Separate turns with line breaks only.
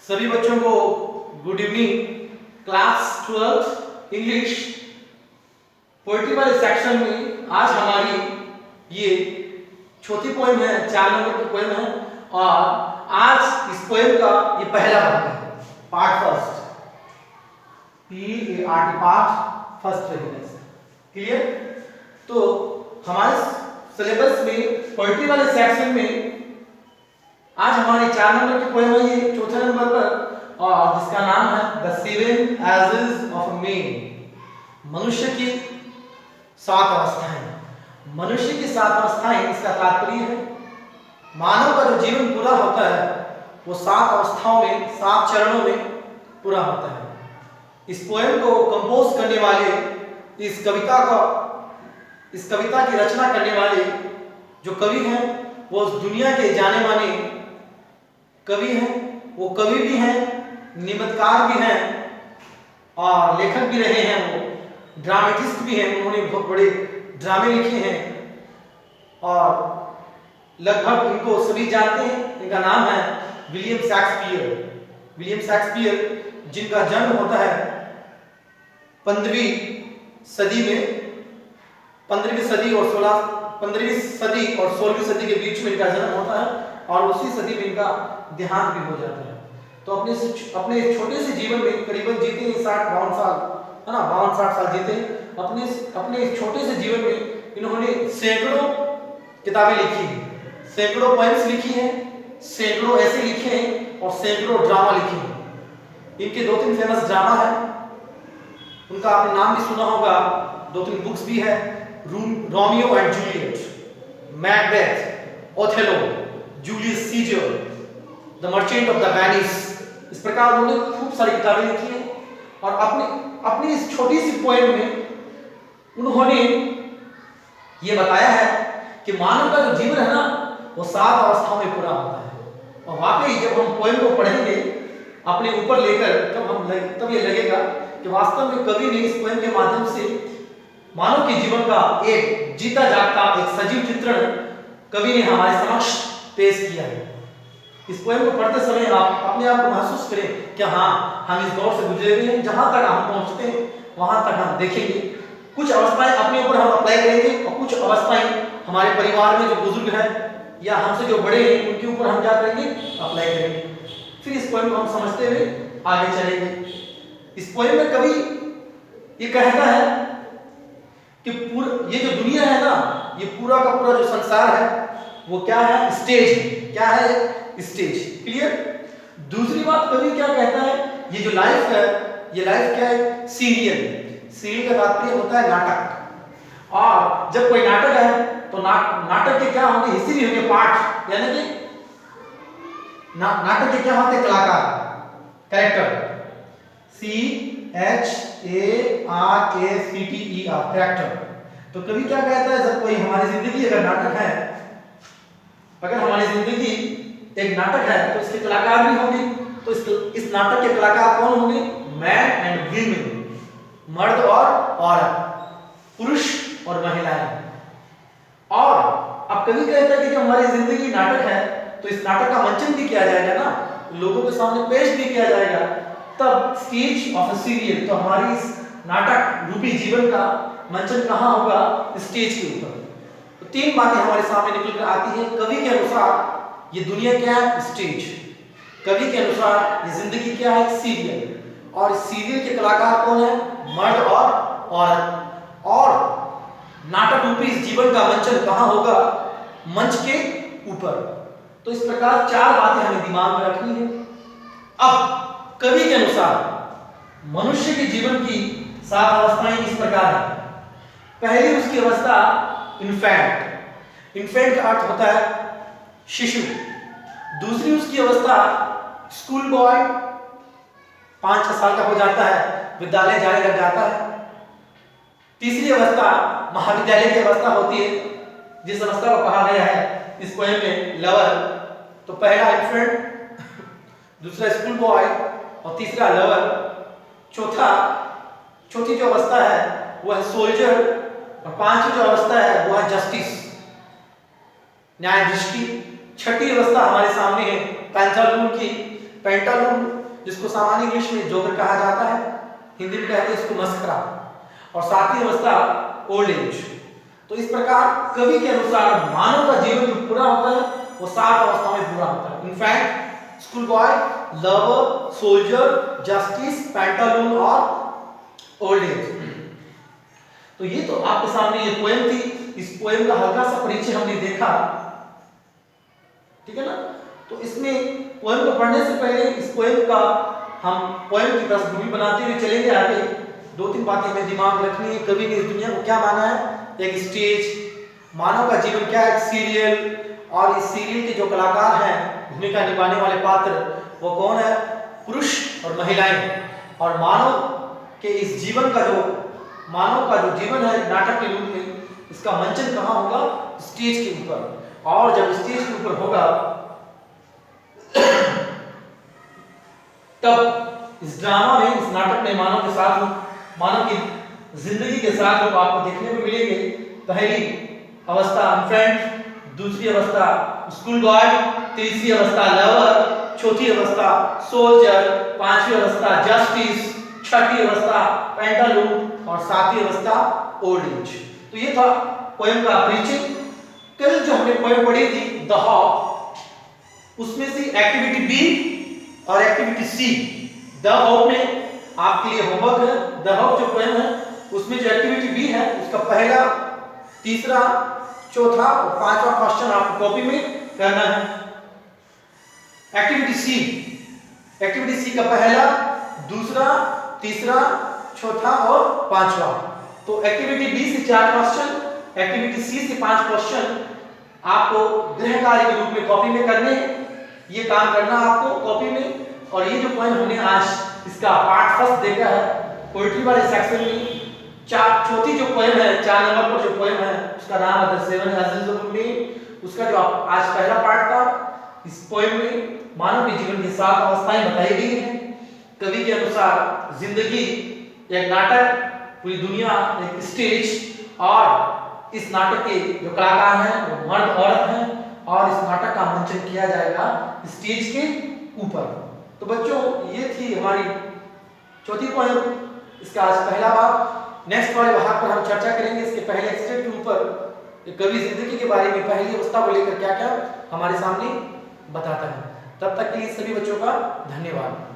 सभी बच्चों को good evening. Class 12 English poetry वाले सेक्शन में आज हमारी ये चौथी पोएम है, 4 नंबर की पोएम है और आज इस पोएम का ये पहला भाग है, पार्ट फर्स्ट, पार्ट फर्स्ट रहेगा। क्लियर? तो हमारे सिलेबस में पोएट्री वाले सेक्शन में आज हमारी 4 नंबर की पोएम है, ये चौथे नंबर पर, और जिसका नाम है द 7 एजेस ऑफ मैन। मनुष्य की 7 अवस्थाएं। मनुष्य की 7 अवस्थाएं, इसका तात्पर्य है मानव का जो जीवन पूरा होता है वो 7 अवस्थाओं में, 7 चरणों में पूरा होता है। इस पोएम को कंपोज करने वाले, इस कविता की रचना करने वाले जो कवि हैं वो दुनिया के जाने माने कवि हैं। वो कवि भी हैं, निबंधकार भी हैं और लेखक भी रहे हैं। वो ड्रामेटिस्ट भी हैं, उन्होंने बहुत बड़े ड्रामे लिखे हैं और लगभग इनको सभी जानते हैं। इनका नाम है विलियम शेक्सपियर। विलियम शेक्सपियर जिनका जन्म होता है 15वीं सदी में, 15वीं सदी और 16वीं सदी के बीच में इनका जन्म होता है और उसी सदी में इनका देहांत भी हो जाता है। तो अपने छोटे से जीवन में करीबन जीते 60-52 साल, है ना, 52-60 साल जीते। अपने छोटे से जीवन में इन्होंने सैकड़ों किताबें लिखी हैं, सैकड़ों पोएम्स लिखी हैं, सैकड़ों ऐसे लिखे हैं और सैकड़ों ड्रामा लिखे हैं। इनके 2-3 फेमस ड्रामा है, उनका आपने नाम भी सुना होगा। 2-3 बुक्स भी है, Romeo and Juliet, Macbeth, Othello, Julius Caesar, the merchant of the Venice. इस प्रकार उन्होंने खूब सारी किताबें लिखी हैं और अपनी इस छोटी सी पोएम में उन्होंने ये बताया है कि मानव का जो जीवन है ना वो 7 अवस्थाओं में पूरा होता है। और वाकई जब हम पोएम को पढ़ेंगे अपने ऊपर लेकर तब ये लगेगा कि वास्तव में कवि ने इस पोएम के माध्यम से मानव के जीवन का एक जीता जागता, एक सजीव चित्रण कवि ने हमारे समक्ष पेश किया है। इस पोएम को पढ़ते समय आप अपने आप को महसूस करें कि हाँ, हम इस दौर से गुजरे हुए हैं। जहां तक हम पहुंचते हैं वहां तक हम देखेंगे, कुछ अवस्थाएं अपने ऊपर हम अप्लाई करेंगे और कुछ अवस्थाएं हमारे परिवार में जो बुजुर्ग हैं या हमसे जो बड़े हैं उनके ऊपर हम क्या करेंगे, अप्लाई करेंगे। फिर इस पोएम को हम समझते हुए आगे चलेंगे। इस पोएम में कवि ये कहता है कि ये जो दुनिया है ना, ये पूरा का पूरा जो संसार है वो क्या है, स्टेज है। क्या है? स्टेज। क्लियर? दूसरी बात कवि क्या कहता है, ये जो लाइफ है, ये लाइफ क्या है, सीरियल। सीरियल का तात्पर्य होता है नाटक। और जब कोई नाटक है तो नाटक के क्या होंगे, हिस्से भी होंगे, पार्ट, यानी कि नाटक के क्या होते हैं, कलाकार, कैरेक्टर, CHARACTER, कैरेक्टर। तो कवि क्या कहता है, जब कोई हमारी जिंदगी अगर नाटक है, अगर हमारी जिंदगी एक नाटक है तो इसके कलाकार भी होंगे। तो इस नाटक के कलाकार कौन होंगे, मैन एंड वीमेन, मर्द और औरत, पुरुष और महिलाएं। और अब कवि कहता है कि जब हमारी जिंदगी नाटक है तो इस नाटक का मंचन भी किया जाएगा ना, लोगों के सामने पेश भी किया जाएगा। तब स्टेज ऑफ अ सीरियल, तो हमारी इस नाटक रूपी जीवन का मंचन कहाँ होगा, स्टेज के ऊपर। तो 3 बातें हमारे सामने निकल कर आती हैं। कवि के अनुसार ये दुनिया क्या है, स्टेज। कवि के अनुसार ये जिंदगी क्या है, सीरियल। और इस सीरियल के कलाकार कौन है, मर्द और औरत। और नाटक रूपी इस जीवन का मंचन कहाँ होगा, मंच के ऊपर। तो इस प्रकार 4 बातें हमें दिमाग में रखनी है। अब कवि के अनुसार मनुष्य के जीवन की 7 अवस्थाएं इस प्रकार है। पहली उसकी अवस्था इन्फेंट। इन्फेंट का अर्थ होता है शिशु। दूसरी उसकी अवस्था स्कूल बॉय, 5-6 साल का हो जाता है, विद्यालय जाने लग जाता है। तीसरी अवस्था महाविद्यालय की अवस्था होती है, जिस अवस्था को कहा गया है इस पोएम में लवर। तो पहला इन्फेंट, दूसरा स्कूल बॉय और तीसरा लवर। चौथी जो अवस्था है वो है सोल्जर और 5वीं जो अवस्था है वो है जस्टिस, न्यायाधीश की। छठी अवस्था हमारे सामने है पेंटालून की। पेंटालून जिसको सामान्य इंग्लिश में जोकर कहा जाता है, हिंदी में कहते हैं इसको मस्करा, और सातवीं अवस्था ओल्ड एज। तो इस प्रकार कवि के अनुसार मानव का जीवन जो पूरा होता है वो 7 अवस्थाओं में पूरा होता है। In fact school boy, lover, soldier, justice, pantaloon और ओल्ड एज। तो ये तो आपके सामने ये पोएम थी। इस पोएम का हल्का सा परिचय हमने देखा, ठीक है ना। तो इसमें पोएम को पढ़ने से पहले इस पोएम का हम पोएम की पृष्ठभूमि बनाते हुए चलेंगे आगे। 2-3 बातें हमें दिमाग में रखनी है। कवि ने इस दुनिया को क्या माना है, एक स्टेज, मानव का जीवन क्या है, एक सीरियल, और इस सीरियल के जो कलाकार हैं, भूमिका निभाने वाले पात्र वो कौन है, पुरुष और महिलाएं। और मानव के इस जीवन का जो मानव का जो जीवन है नाटक के रूप में, इसका मंचन कहाँ होगा, स्टेज के ऊपर। और जब स्टेज के ऊपर होगा तब इस ड्रामा में, इस नाटक में मानव के साथ, मानव की जिंदगी के साथ जो आपको देखने को मिलेंगे, पहली अवस्था इन्फेंट, दूसरी अवस्था स्कूल बॉय, तीसरी अवस्था लवर, चौथी अवस्था सोल्जर, पांचवी अवस्था जस्टिस, छठी अवस्था पैंटालून और सातवीं अवस्था ओल्ड एज। तो ये था पोएम का परिचय। कल जो हमने पोएम पढ़ी थी द हॉप, उसमें से एक्टिविटी बी और एक्टिविटी सी, द हॉप में आपके लिए होमवर्क है। द हॉप जो पोएम है उसमें जो एक्टिविटी बी है उसका पहला, तीसरा, चौथा और पांचवा क्वेश्चन आपको कॉपी में करना है। एक्टिविटी सी का पहला, दूसरा, तीसरा, चौथा और पांचवा। तो एक्टिविटी बी से 4 क्वेश्चन, एक्टिविटी सी से 5 क्वेश्चन आपको गृह कार्य के रूप में कॉपी में करने हैं। ये काम करना आपको कॉपी में। और ये जो पोएम हमने आज इसका पार्ट फर्स्ट देखा है पोएट्री वाले सेक्शन में, चौथी जो पोएम है, 4 नंबर पर जो पोएम है उसका नाम है the seven essences of man. उसका जो आज पहला पार्ट था, इस पोएम में मानव के जीवन की 7 अवस्थाएं बताई गई हैं। कवि के अनुसार जिंदगी एक नाटक, पूरी दुनिया एक स्टेज, और इस नाटक के जो कलाकार हैं वो मर्द औरत हैं, और इस नाटक का मंचन किया जाएगा स्टेज के ऊपर। तो बच्चों ये थी हमारी चौथी पोएम, इसका आज पहला भाग। नेक्स्ट वाले भाग पर हम चर्चा करेंगे इसके पहले एक्सट्रैक्ट के ऊपर, कवि जिंदगी के बारे में पहली अवस्था को लेकर क्या क्या हमारे सामने बताता है। तब तक के लिए सभी बच्चों का धन्यवाद।